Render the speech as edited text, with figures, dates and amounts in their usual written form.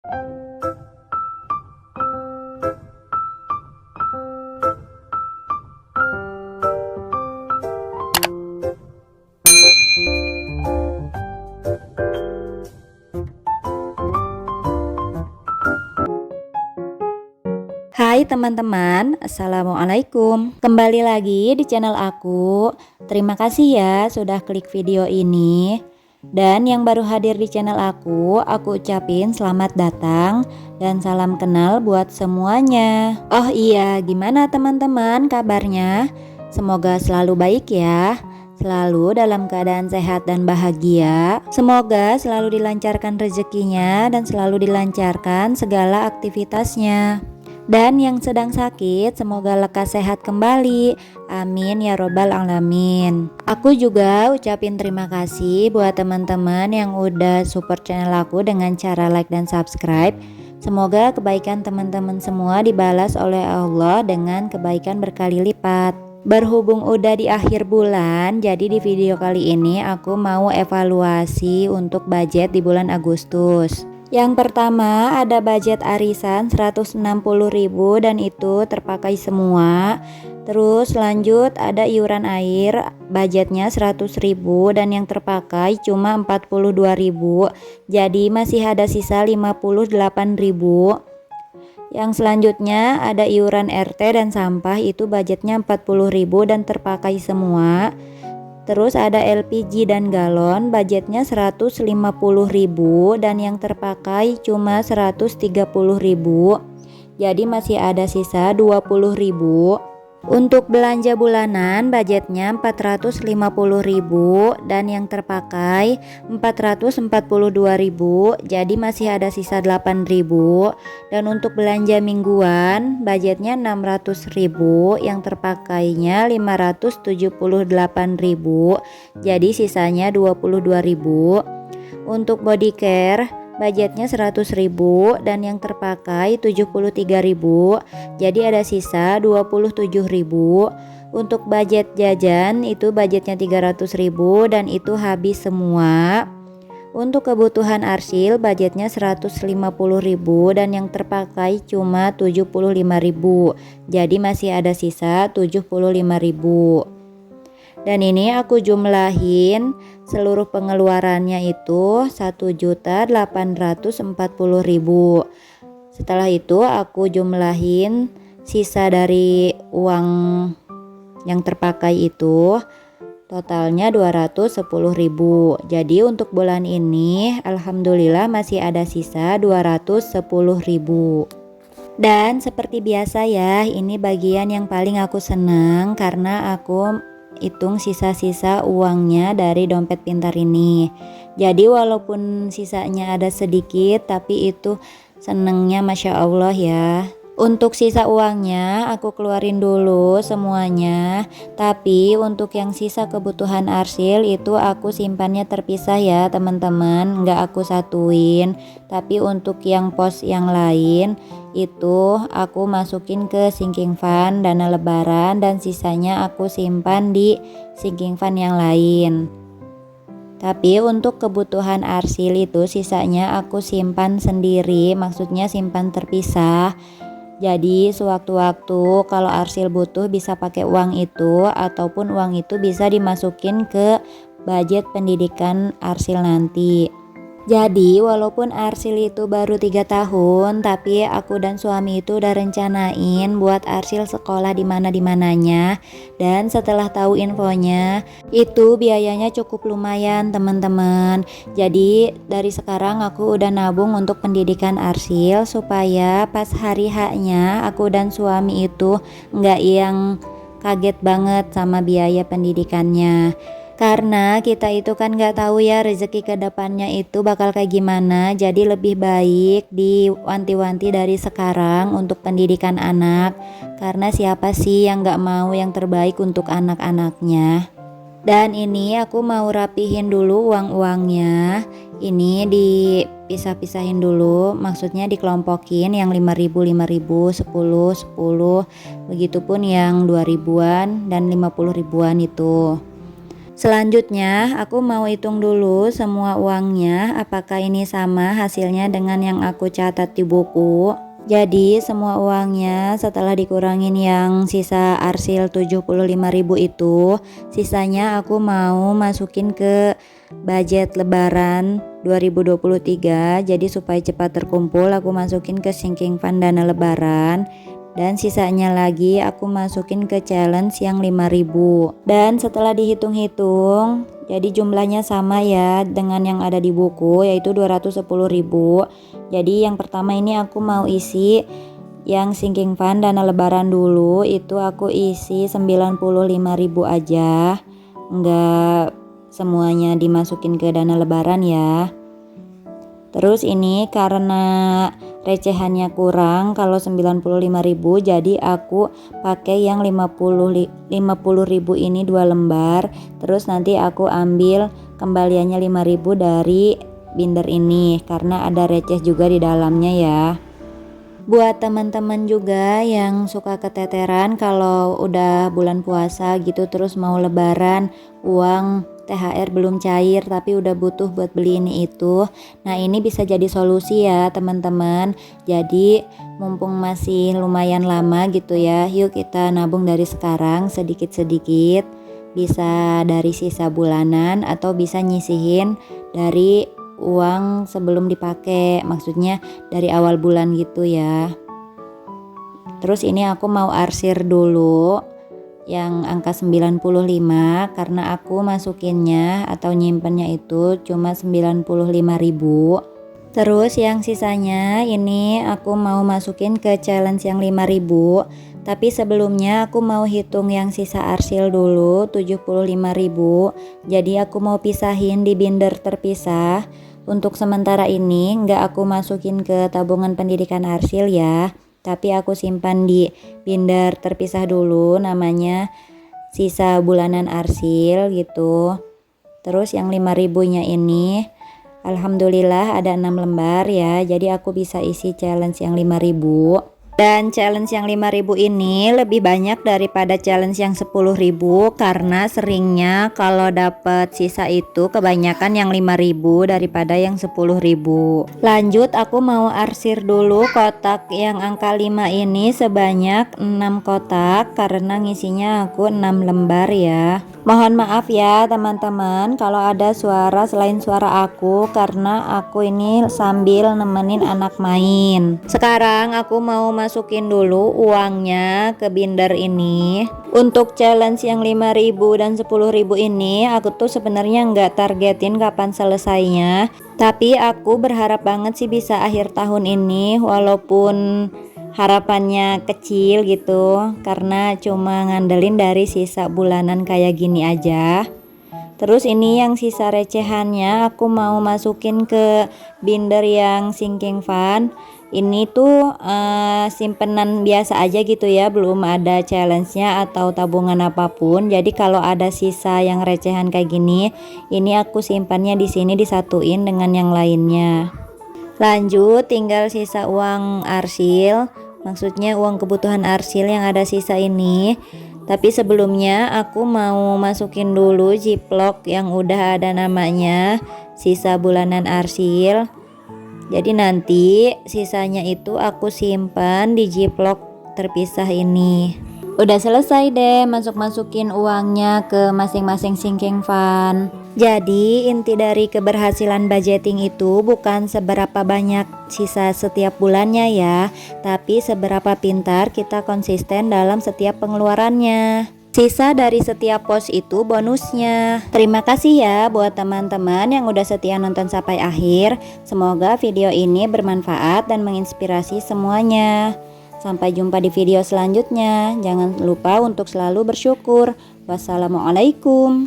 Hai teman-teman, Assalamualaikum. Kembali lagi di channel aku. Terima kasih ya sudah klik video ini. Dan yang baru hadir di channel aku ucapin selamat datang dan salam kenal buat semuanya. Oh iya, gimana teman-teman kabarnya? Semoga selalu baik ya, selalu dalam keadaan sehat dan bahagia. Semoga selalu dilancarkan rezekinya dan selalu dilancarkan segala aktivitasnya. Dan yang sedang sakit semoga lekas sehat kembali. Amin ya robbal alamin. Aku juga ucapin terima kasih buat teman-teman yang udah support channel aku dengan cara like dan subscribe. Semoga kebaikan teman-teman semua dibalas oleh Allah dengan kebaikan berkali lipat. Berhubung udah di akhir bulan, jadi di video kali ini aku mau evaluasi untuk budget di bulan Agustus. Yang pertama ada budget arisan 160.000 dan itu terpakai semua. Terus lanjut ada iuran air, budgetnya 100.000 dan yang terpakai cuma 42.000. Jadi masih ada sisa 58.000. Yang selanjutnya ada iuran RT dan sampah, itu budgetnya 40.000 dan terpakai semua. Terus ada LPG dan galon, budgetnya 150.000 dan yang terpakai cuma 130.000. Jadi masih ada sisa 20.000. Untuk belanja bulanan budgetnya 450.000 dan yang terpakai 442.000. Jadi masih ada sisa 8.000. Dan untuk belanja mingguan budgetnya 600.000, yang terpakainya 578.000. Jadi sisanya 22.000. Untuk body care budgetnya 100.000 dan yang terpakai 73.000. Jadi ada sisa 27.000. Untuk budget jajan itu budgetnya 300.000 dan itu habis semua. Untuk kebutuhan arsil budgetnya 150.000 dan yang terpakai cuma 75.000. Jadi masih ada sisa 75.000. Dan ini aku jumlahin seluruh pengeluarannya itu 1.840.000. Setelah itu aku jumlahin sisa dari uang yang terpakai itu, totalnya 210.000. Jadi untuk bulan ini alhamdulillah masih ada sisa 210.000. Dan seperti biasa ya, ini bagian yang paling aku seneng karena aku hitung sisa-sisa uangnya dari dompet pintar ini. Jadi walaupun sisanya ada sedikit, tapi itu senengnya Masya Allah ya. Untuk sisa uangnya aku keluarin dulu semuanya. Tapi untuk yang sisa kebutuhan arsil itu aku simpannya terpisah ya teman-teman, nggak aku satuin. Tapi untuk yang pos yang lain itu aku masukin ke sinking fund dana lebaran dan sisanya aku simpan di sinking fund yang lain. Tapi untuk kebutuhan arsil itu sisanya aku simpan sendiri, maksudnya simpan terpisah. Jadi sewaktu-waktu kalau arsil butuh bisa pakai uang itu, ataupun uang itu bisa dimasukin ke budget pendidikan arsil nanti. Jadi walaupun arsil itu baru 3 tahun, tapi aku dan suami itu udah rencanain buat arsil sekolah di mana-dimananya. Dan setelah tahu infonya, itu biayanya cukup lumayan teman-teman. Jadi dari sekarang aku udah nabung untuk pendidikan arsil supaya pas hari H-nya aku dan suami itu nggak yang kaget banget sama biaya pendidikannya. Karena kita itu kan gak tahu ya rezeki ke depannya itu bakal kayak gimana. Jadi lebih baik diwanti-wanti dari sekarang untuk pendidikan anak. Karena siapa sih yang gak mau yang terbaik untuk anak-anaknya. Dan ini aku mau rapihin dulu uang-uangnya. Ini dipisah-pisahin dulu, maksudnya dikelompokin yang 5.000, 5.000, 10, 10. Begitupun yang 2.000-an dan 50.000-an itu. Selanjutnya aku mau hitung dulu semua uangnya, apakah ini sama hasilnya dengan yang aku catat di buku. Jadi semua uangnya setelah dikurangin yang sisa arsil 75.000 itu, sisanya aku mau masukin ke budget lebaran 2023. Jadi supaya cepat terkumpul, aku masukin ke sinking fund dana lebaran. Dan sisanya lagi aku masukin ke challenge yang 5.000. Dan setelah dihitung-hitung, jadi jumlahnya sama ya dengan yang ada di buku, yaitu 210.000. Jadi yang pertama ini aku mau isi yang sinking fund dana lebaran dulu, itu aku isi 95.000 aja, enggak semuanya dimasukin ke dana lebaran ya. Terus ini karena recehannya kurang, kalau 95.000 jadi aku pakai yang 50.000 ini 2 lembar. Terus nanti aku ambil kembaliannya 5.000 dari binder ini karena ada receh juga di dalamnya ya. Buat teman-teman juga yang suka keteteran kalau udah bulan puasa gitu terus mau lebaran, uang THR belum cair tapi udah butuh buat beli ini itu. Nah ini bisa jadi solusi ya teman-teman. Jadi mumpung masih lumayan lama gitu ya, yuk kita nabung dari sekarang sedikit-sedikit. Bisa dari sisa bulanan atau bisa nyisihin dari uang sebelum dipakai, maksudnya dari awal bulan gitu ya. Terus ini aku mau arsir dulu yang angka 95 karena aku masukinnya atau nyimpennya itu cuma 95.000. Terus yang sisanya ini aku mau masukin ke challenge yang 5.000. Tapi sebelumnya aku mau hitung yang sisa arsil dulu 75.000. Jadi aku mau pisahin di binder terpisah. Untuk sementara ini nggak aku masukin ke tabungan pendidikan arsil ya, tapi aku simpan di binder terpisah dulu, namanya sisa bulanan arsil gitu. Terus yang 5.000 nya ini alhamdulillah ada 6 lembar ya, jadi aku bisa isi challenge yang 5.000. Dan challenge yang 5.000 ini lebih banyak daripada challenge yang 10.000 karena seringnya kalau dapat sisa itu kebanyakan yang 5.000 daripada yang 10.000. Lanjut aku mau arsir dulu kotak yang angka 5 ini sebanyak 6 kotak karena ngisinya aku 6 lembar ya. Mohon maaf ya teman-teman kalau ada suara selain suara aku karena aku ini sambil nemenin anak main. Sekarang aku mau masukin dulu uangnya ke binder ini. Untuk challenge yang 5.000 dan 10.000 ini aku tuh sebenarnya nggak targetin kapan selesainya, tapi aku berharap banget sih bisa akhir tahun ini, walaupun harapannya kecil gitu karena cuma ngandelin dari sisa bulanan kayak gini aja. Terus ini yang sisa recehannya aku mau masukin ke binder yang sinking fund. Ini tuh simpenan biasa aja gitu ya, belum ada challenge-nya atau tabungan apapun. Jadi kalau ada sisa yang recehan kayak gini, ini aku simpannya di sini disatuin dengan yang lainnya. Lanjut tinggal sisa uang arsil, maksudnya uang kebutuhan arsil yang ada sisa ini. Tapi sebelumnya aku mau masukin dulu Ziplock yang udah ada namanya sisa bulanan arsil. Jadi nanti sisanya itu aku simpan di Ziplock terpisah ini. Udah selesai deh masukin uangnya ke masing-masing sinking fund. Jadi inti dari keberhasilan budgeting itu bukan seberapa banyak sisa setiap bulannya ya, tapi seberapa pintar kita konsisten dalam setiap pengeluarannya. Sisa dari setiap pos itu bonusnya. Terima kasih ya buat teman-teman yang udah setia nonton sampai akhir. Semoga video ini bermanfaat dan menginspirasi semuanya. Sampai jumpa di video selanjutnya. Jangan lupa untuk selalu bersyukur. Wassalamualaikum.